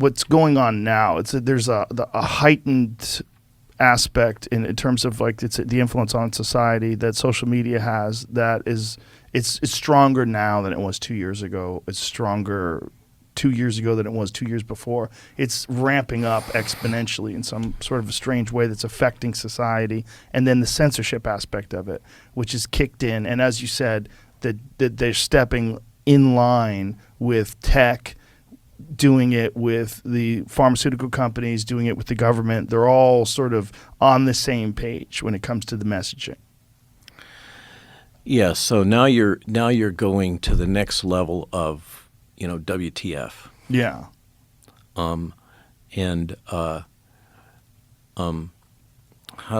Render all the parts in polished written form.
what's going on now. There's a heightened aspect in terms of like it's the influence on society that social media has. That is, it's stronger now than it was 2 years ago. It's stronger 2 years ago than it was 2 years before. It's ramping up exponentially in some sort of a strange way that's affecting society. And then the censorship aspect of it, which is kicked in. And as you said, that they're stepping in line with tech, doing it with the pharmaceutical companies, doing it with the government. They're all sort of on the same page when it comes to the messaging. Yeah, so now you're going to the next level of, WTF. Yeah. How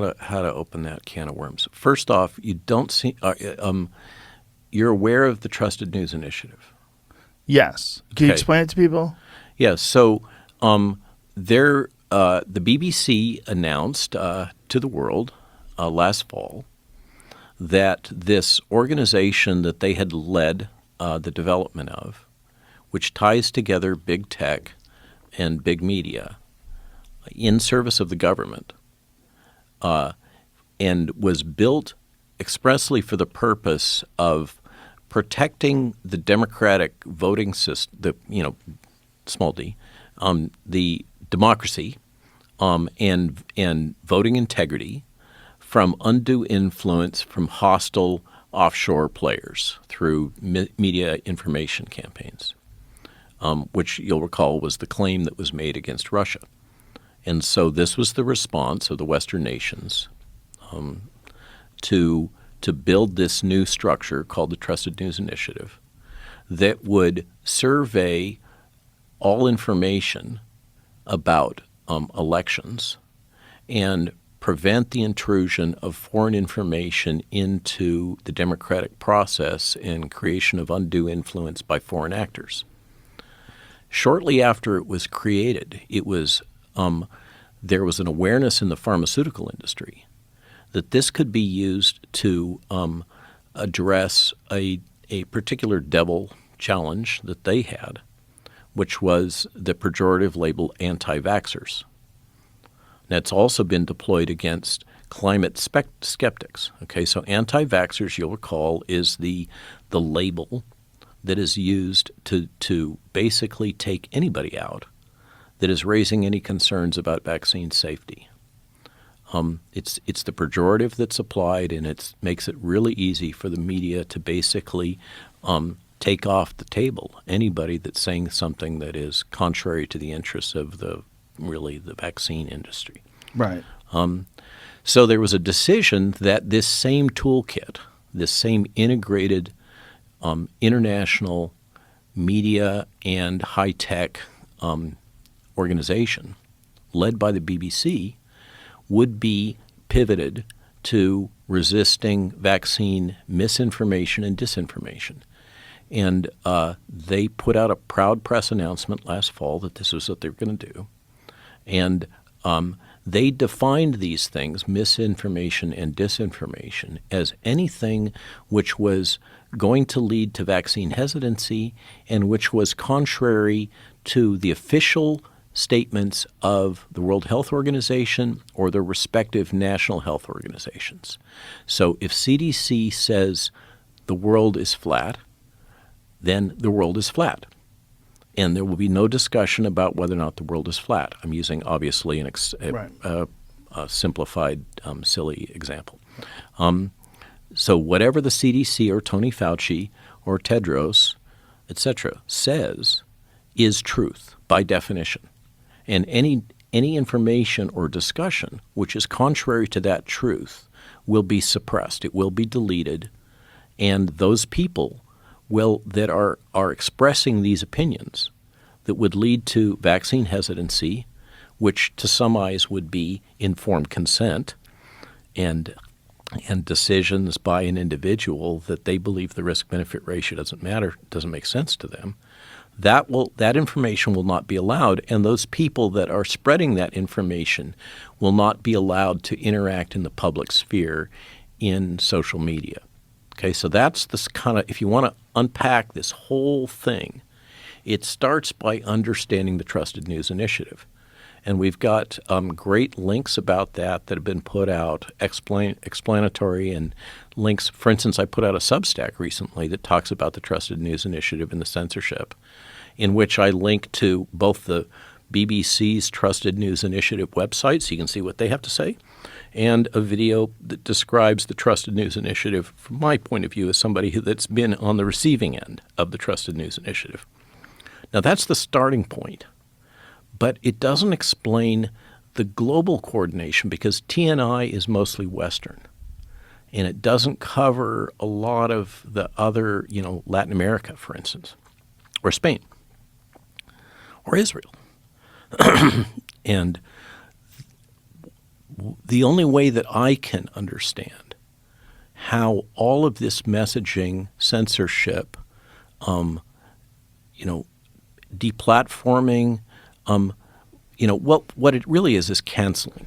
to open that can of worms. First off, you don't see you're aware of the Trusted News Initiative. Yes. Can you explain it to people? Yeah. So the BBC announced to the world last fall that this organization that they had led the development of, which ties together big tech and big media in service of the government, and was built expressly for the purpose of protecting the democratic voting system, small d, the democracy, and voting integrity from undue influence from hostile offshore players through media information campaigns, which you'll recall was the claim that was made against Russia. And so this was the response of the Western nations to build this new structure called the Trusted News Initiative that would survey all information about elections and prevent the intrusion of foreign information into the democratic process and creation of undue influence by foreign actors. Shortly after it was created, there was an awareness in the pharmaceutical industry that this could be used to address a particular devil challenge that they had, which was the pejorative label anti-vaxxers. That's also been deployed against climate skeptics. Okay, so anti-vaxxers, you'll recall, is the label that is used to basically take anybody out that is raising any concerns about vaccine safety. It's the pejorative that's applied, and it makes it really easy for the media to basically take off the table anybody that's saying something that is contrary to the interests of the vaccine industry. Right. So there was a decision that this same toolkit, this same integrated international media and high-tech organization led by the BBC would be pivoted to resisting vaccine misinformation and disinformation. And they put out a proud press announcement last fall that this was what they were going to do. And they defined these things, misinformation and disinformation, as anything which was going to lead to vaccine hesitancy and which was contrary to the official statements of the World Health Organization or the respective national health organizations. So if CDC says the world is flat, then the world is flat. And there will be no discussion about whether or not the world is flat. I'm using, obviously, a simplified, silly example. So whatever the CDC or Tony Fauci or Tedros, etc., says is truth by definition. And any information or discussion which is contrary to that truth will be suppressed. It will be deleted. And those people that are expressing these opinions that would lead to vaccine hesitancy, which to some eyes would be informed consent and decisions by an individual that they believe the risk-benefit ratio doesn't matter, doesn't make sense to them, that information will not be allowed, and those people that are spreading that information will not be allowed to interact in the public sphere in social media. Okay, so that's this kind of, if you want to unpack this whole thing, It starts by understanding the Trusted News Initiative. And we've got great links about that have been put out, explanatory and links. For instance, I put out a Substack recently that talks about the Trusted News Initiative and the censorship, in which I link to both the BBC's Trusted News Initiative website, so you can see what they have to say, and a video that describes the Trusted News Initiative from my point of view as somebody that's been on the receiving end of the Trusted News Initiative. Now, that's the starting point, but it doesn't explain the global coordination because TNI is mostly Western, and it doesn't cover a lot of the other, Latin America, for instance, or Spain, or Israel. And the only way that I can understand how all of this messaging, censorship, deplatforming, what it really is canceling.